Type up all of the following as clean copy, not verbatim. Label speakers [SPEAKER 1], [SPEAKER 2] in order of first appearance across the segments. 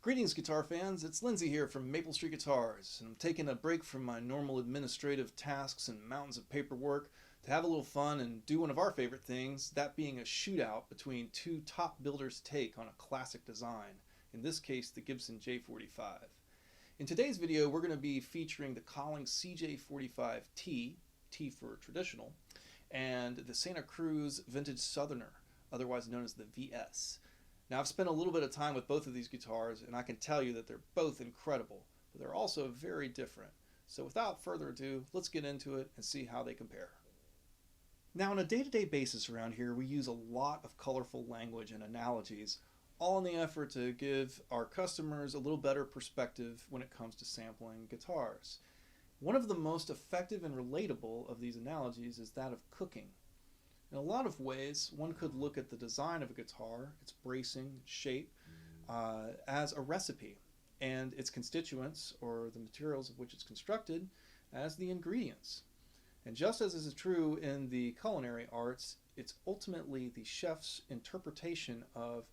[SPEAKER 1] Greetings, guitar fans. It's Lindsay here from Maple Street Guitars, and I'm taking a break from my normal administrative tasks and mountains of paperwork to have a little fun and do one of our favorite things, that being a shootout between two top builders' take on a classic design, in this case the Gibson J45. In today's video, we're going to be featuring the Collings CJ45 T, T for traditional, and the Santa Cruz Vintage Southerner, otherwise known as the VS. Now, I've spent a little bit of time with both of these guitars, and I can tell you that they're both incredible, but they're also very different. So without further ado, let's get into it and see how they compare. Now, on a day-to-day basis around here, we use a lot of colorful language and analogies, all in the effort to give our customers a little better perspective when it comes to sampling guitars. One of the most effective and relatable of these analogies is that of cooking. In a lot of ways, one could look at the design of a guitar, its bracing, shape, as a recipe, and its constituents, or the materials of which it's constructed, as the ingredients. And just as is true in the culinary arts, it's ultimately the chef's interpretation of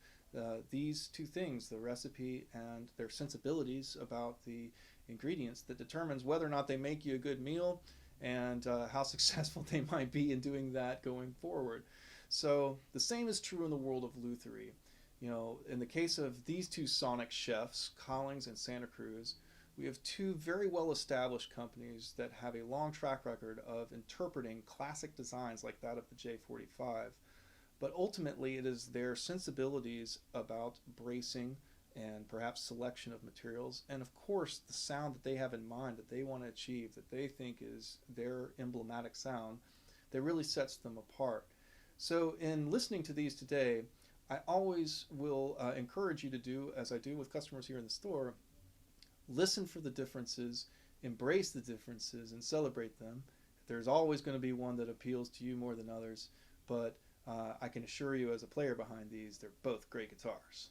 [SPEAKER 1] these two things, the recipe and their sensibilities about the ingredients, that determines whether or not they make you a good meal and how successful they might be in doing that going forward. So the same is true in the world of lutherie. You know, in the case of these two sonic chefs, Collings and Santa Cruz, we have two very well-established companies that have a long track record of interpreting classic designs like that of the J45. But ultimately, it is their sensibilities about bracing and perhaps selection of materials, and of course the sound that they have in mind, that they want to achieve, that they think is their emblematic sound, that really sets them apart. So in listening to these today, I always will encourage you to do, as I do with customers here in the store, listen for the differences, embrace the differences, and celebrate them. There's always going to be one that appeals to you more than others, but I can assure you, as a player behind these, they're both great guitars.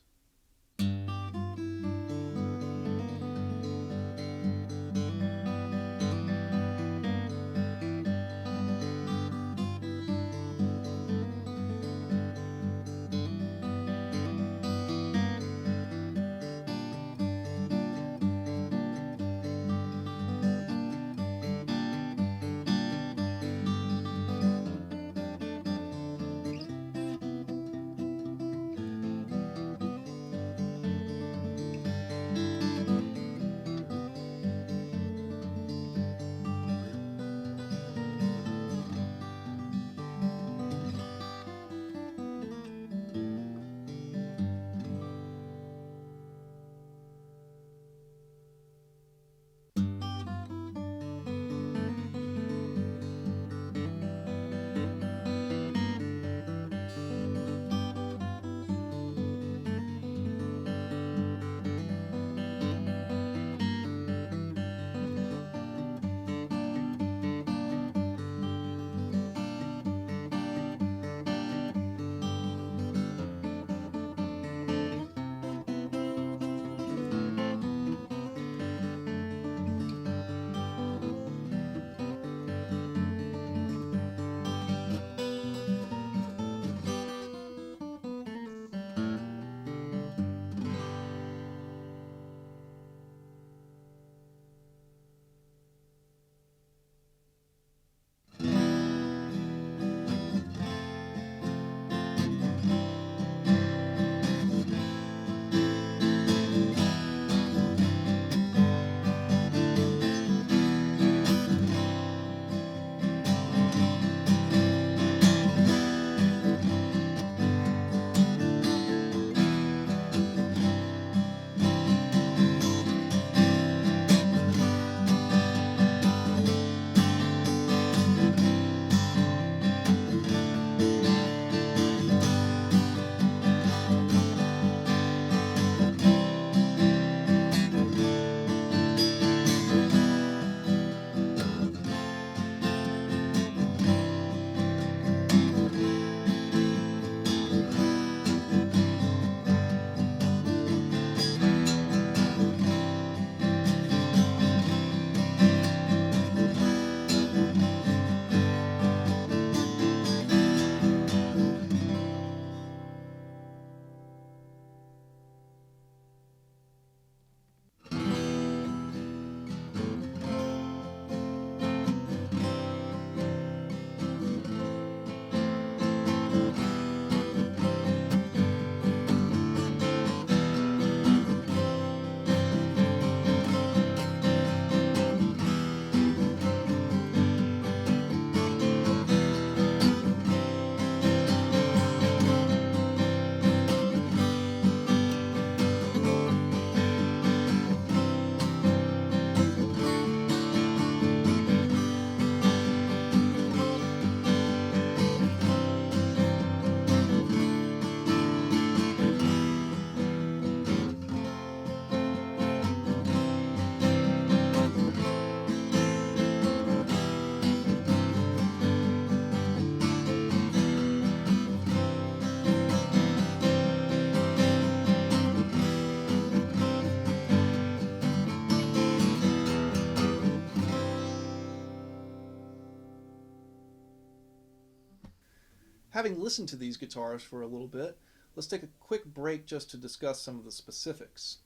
[SPEAKER 1] Having listened to these guitars for a little bit, let's take a quick break just to discuss some of the specifics.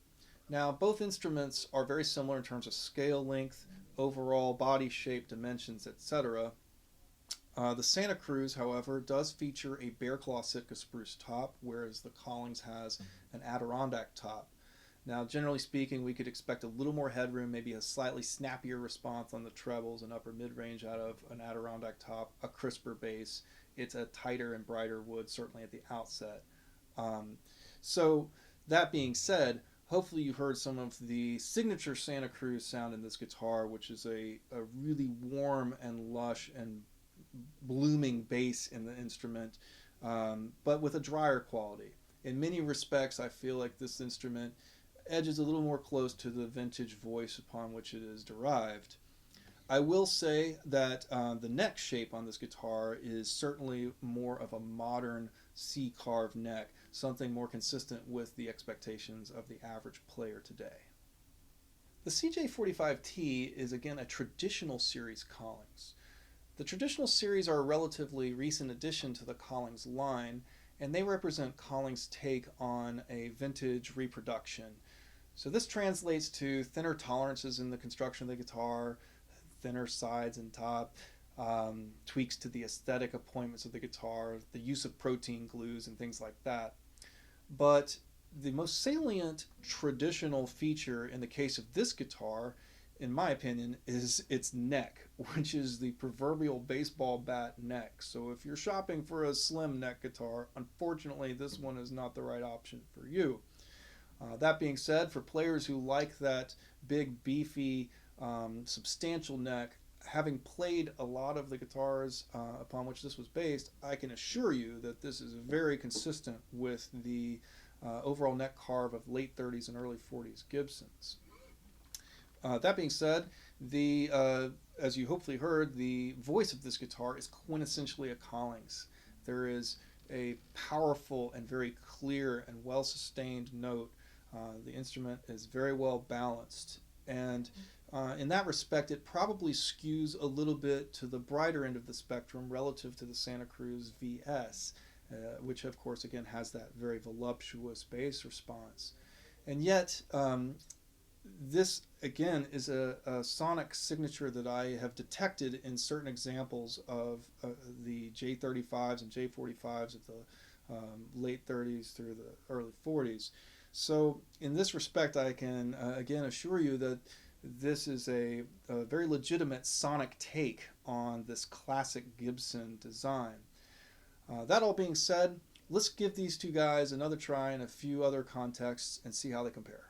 [SPEAKER 1] Now, both instruments are very similar in terms of scale length, overall body shape, dimensions, etc. The Santa Cruz, however, does feature a bear claw Sitka spruce top, whereas the Collings has an Adirondack top. Now, generally speaking, we could expect a little more headroom, maybe a slightly snappier response on the trebles and upper mid-range out of an Adirondack top, a crisper bass. It's a tighter and brighter wood, certainly at the outset. So that being said, hopefully you heard some of the signature Santa Cruz sound in this guitar, which is a really warm and lush and blooming bass in the instrument, but with a drier quality. In many respects, I feel like this instrument edges a little more close to the vintage voice upon which it is derived. I will say that the neck shape on this guitar is certainly more of a modern C-carved neck, something more consistent with the expectations of the average player today. The CJ45 T is again a traditional series Collings. The traditional series are a relatively recent addition to the Collings line, and they represent Collings' take on a vintage reproduction. So this translates to thinner tolerances in the construction of the guitar, thinner sides and top, tweaks to the aesthetic appointments of the guitar, the use of protein glues and things like that. But the most salient traditional feature in the case of this guitar, in my opinion, is its neck, which is the proverbial baseball bat neck. So if you're shopping for a slim neck guitar, unfortunately this one is not the right option for you. That being said, for players who like that big, beefy, substantial neck, having played a lot of the guitars upon which this was based, I can assure you that this is very consistent with the overall neck carve of late 30s and early 40s Gibsons. That being said, as you hopefully heard, the voice of this guitar is quintessentially a Collings. There is a powerful and very clear and well-sustained note. The instrument is very well balanced, and in that respect, it probably skews a little bit to the brighter end of the spectrum relative to the Santa Cruz VS, which of course again has that very voluptuous bass response. And yet, this again is a sonic signature that I have detected in certain examples of the J35s and J45s of the late 30s through the early 40s. So in this respect, I can again assure you that this is a very legitimate sonic take on this classic Gibson design. That all being said, let's give these two guys another try in a few other contexts and see how they compare.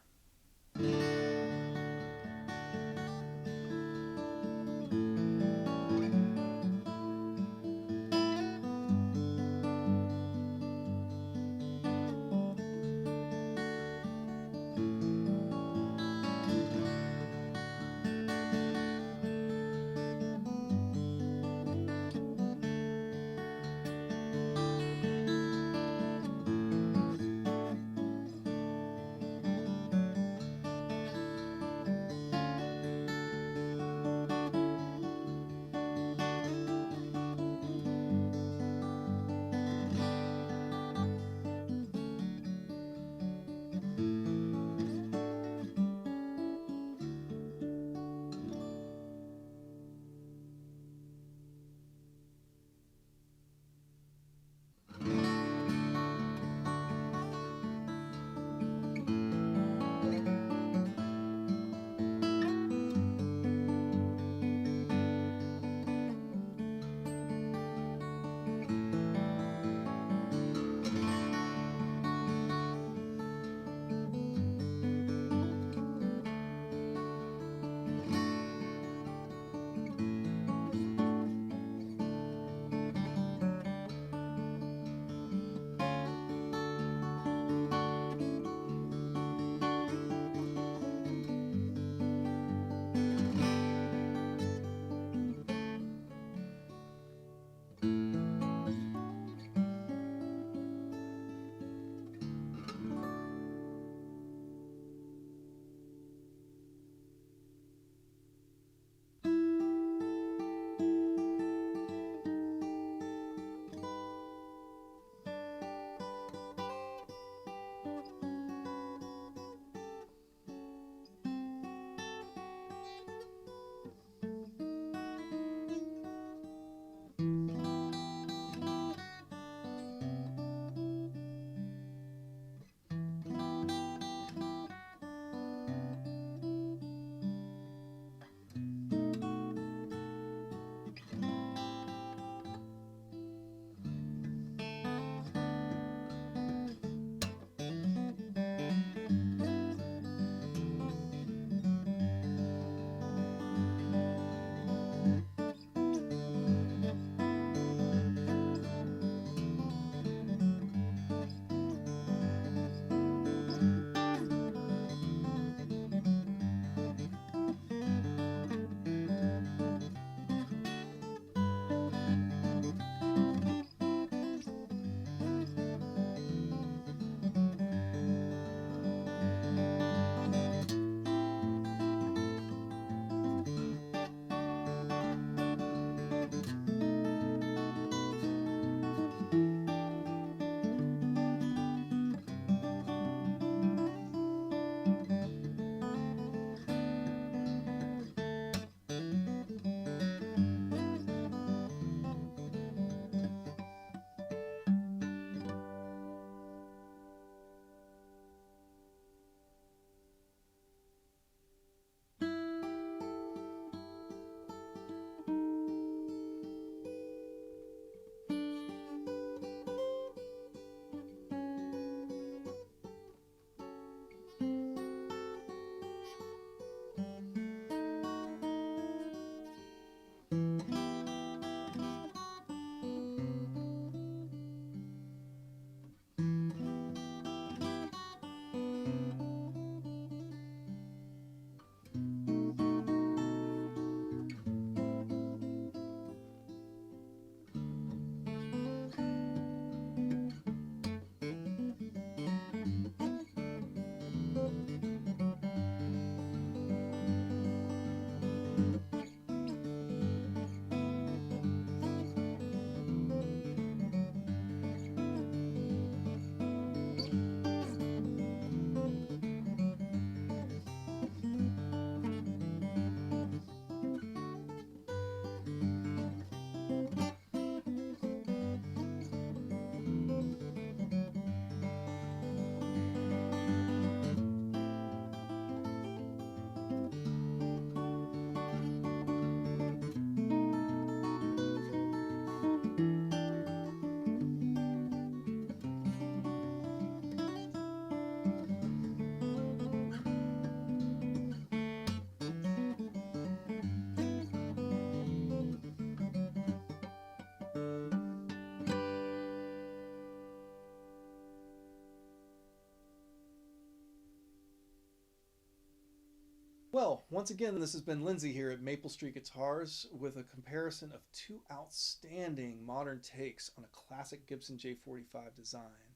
[SPEAKER 1] Well, once again, this has been Lindsay here at Maple Street Guitars with a comparison of two outstanding modern takes on a classic Gibson J45 design.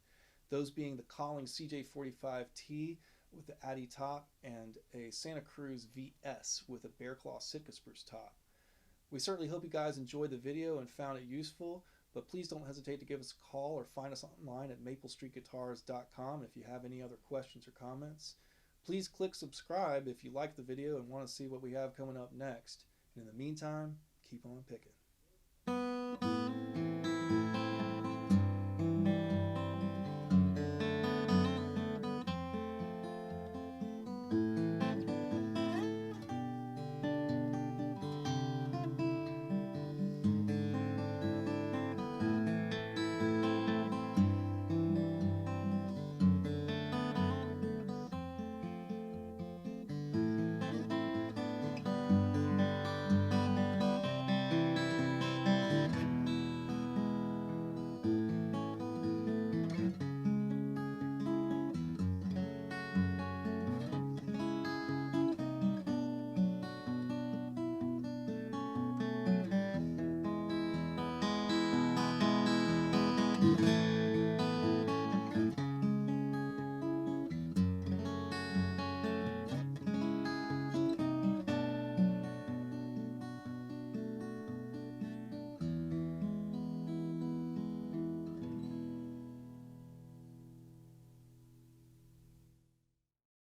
[SPEAKER 1] Those being the Collings CJ45 T with the Adi top and a Santa Cruz VS with a Bear Claw Sitka spruce top. We certainly hope you guys enjoyed the video and found it useful, but please don't hesitate to give us a call or find us online at maplestreetguitars.com if you have any other questions or comments. Please click subscribe if you like the video and want to see what we have coming up next. And in the meantime, keep on picking.